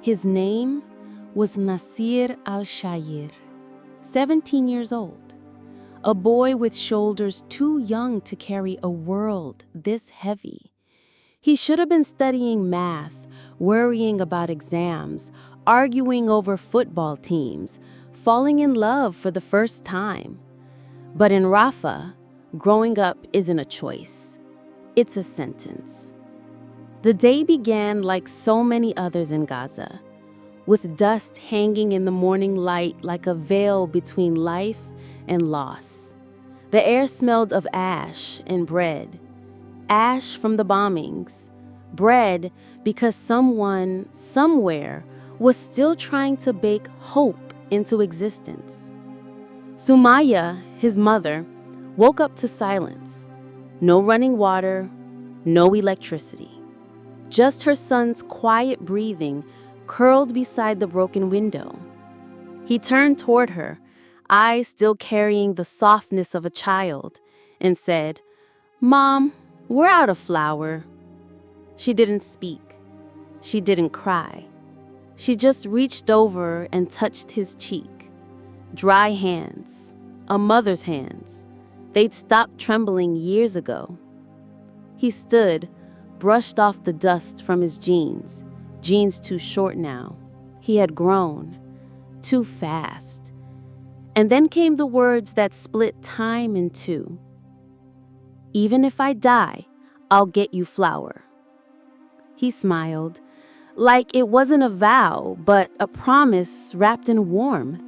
His name was Nasir al-Sha'er, 17 years old, a boy with shoulders too young to carry a world this heavy. He should have been studying math, worrying about exams, arguing over football teams, falling in love for the first time. But in Rafah, growing up isn't a choice. It's a sentence. The day began like so many others in Gaza, with dust hanging in the morning light like a veil between life and loss. The air smelled of ash and bread. Ash from the bombings. Bread because someone, somewhere, was still trying to bake hope into existence. Sumaya, his mother, woke up to silence. No running water, no electricity. Just her son's quiet breathing curled beside the broken window. He turned toward her, eyes still carrying the softness of a child, and said, "Mom, we're out of flour." She didn't speak. She didn't cry. She just reached over and touched his cheek. Dry hands, a mother's hands. They'd stopped trembling years ago. He stood, brushed off the dust from his jeans too short now. He had grown, too fast. And then came the words that split time in two. "Even if I die, I'll get you flour." He smiled, like it wasn't a vow, but a promise wrapped in warmth.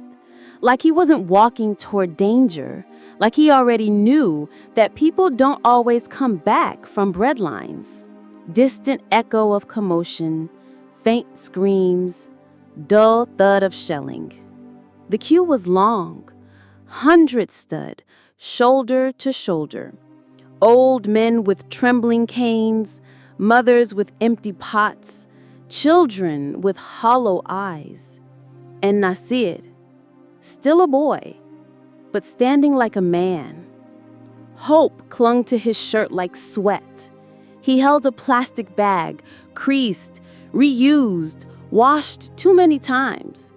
Like he wasn't walking toward danger, like he already knew that people don't always come back from breadlines. Distant echo of commotion, faint screams, dull thud of shelling. The queue was long. Hundreds stood, shoulder to shoulder. Old men with trembling canes, mothers with empty pots, children with hollow eyes. And Nasir, still a boy, but standing like a man. Hope clung to his shirt like sweat. He held a plastic bag, creased, reused, washed too many times.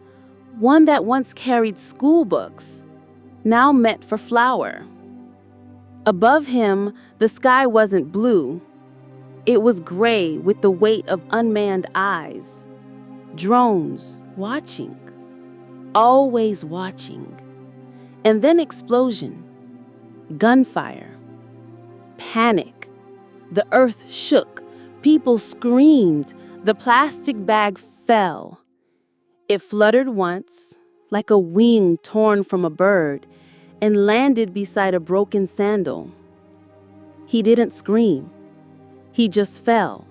One that once carried school books, now meant for flour. Above him, the sky wasn't blue. It was gray with the weight of unmanned eyes. Drones watching, always watching. And then explosion, gunfire, panic. The earth shook, people screamed, the plastic bag fell. It fluttered once, like a wing torn from a bird, and landed beside a broken sandal. He didn't scream. He just fell.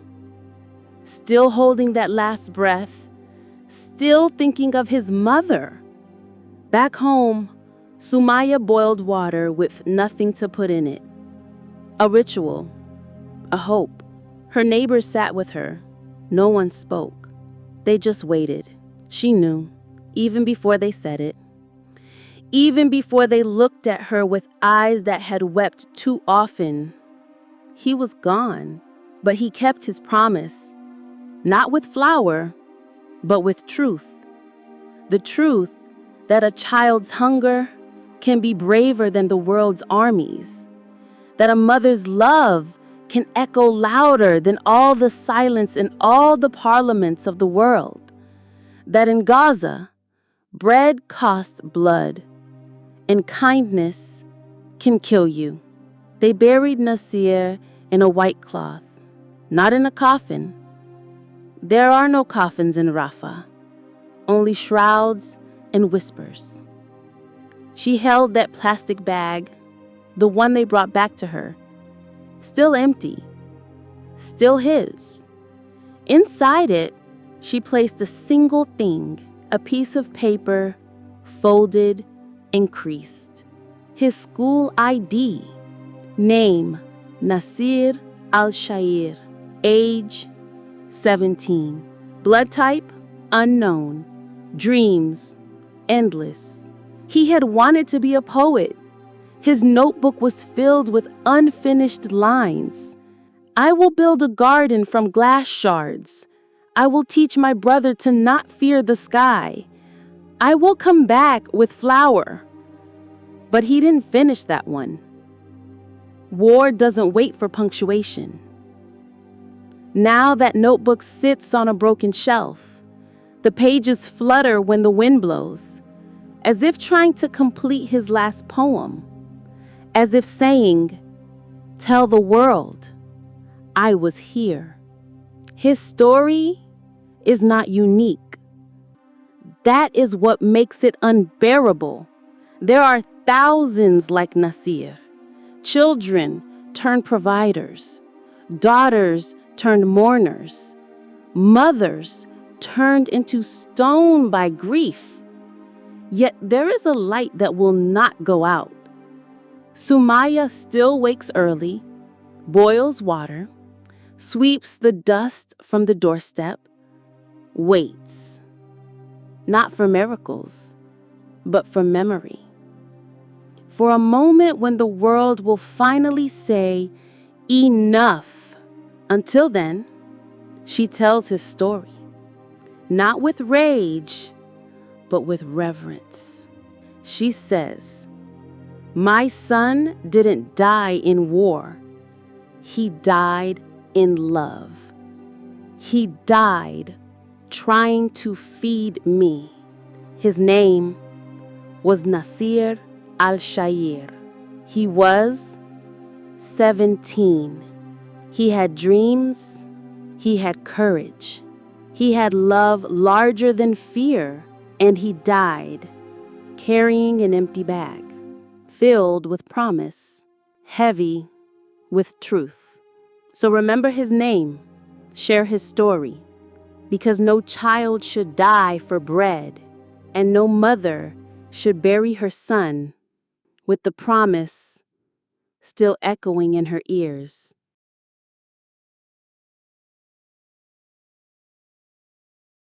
Still holding that last breath, still thinking of his mother. Back home, Sumaya boiled water with nothing to put in it. A ritual, a hope. Her neighbors sat with her. No one spoke. They just waited. She knew, even before they said it. Even before they looked at her with eyes that had wept too often. He was gone, but he kept his promise. Not with flour, but with truth. The truth that a child's hunger can be braver than the world's armies. That a mother's love can echo louder than all the silence in all the parliaments of the world. That in Gaza, bread costs blood, and kindness can kill you. They buried Nasir in a white cloth, not in a coffin. There are no coffins in Rafah, only shrouds and whispers. She held that plastic bag, the one they brought back to her, still empty, still his. Inside it, she placed a single thing, a piece of paper, folded and creased. His school ID. Name, Nasir al-Sha'er. Age, 17. Blood type, unknown. Dreams, endless. He had wanted to be a poet. His notebook was filled with unfinished lines. I will build a garden from glass shards. I will teach my brother to not fear the sky. I will come back with flour. But he didn't finish that one. War doesn't wait for punctuation. Now that notebook sits on a broken shelf. The pages flutter when the wind blows, as if trying to complete his last poem, as if saying, "Tell the world, I was here." His story is not unique. That is what makes it unbearable. There are thousands like Nasir. Children turned providers, daughters turned mourners, mothers turned into stone by grief. Yet there is a light that will not go out. Sumaya still wakes early, boils water, sweeps the dust from the doorstep, waits. Not for miracles, but for memory. For a moment when the world will finally say, enough. Until then, she tells his story. Not with rage, but with reverence. She says, "My son didn't die in war. He died in love. He died trying to feed me." His name was Nasir al-Sha'er. He was 17. He had dreams. He had courage. He had love larger than fear. And he died carrying an empty bag, filled with promise, heavy with truth. So remember his name, share his story, because no child should die for bread, and no mother should bury her son with the promise still echoing in her ears.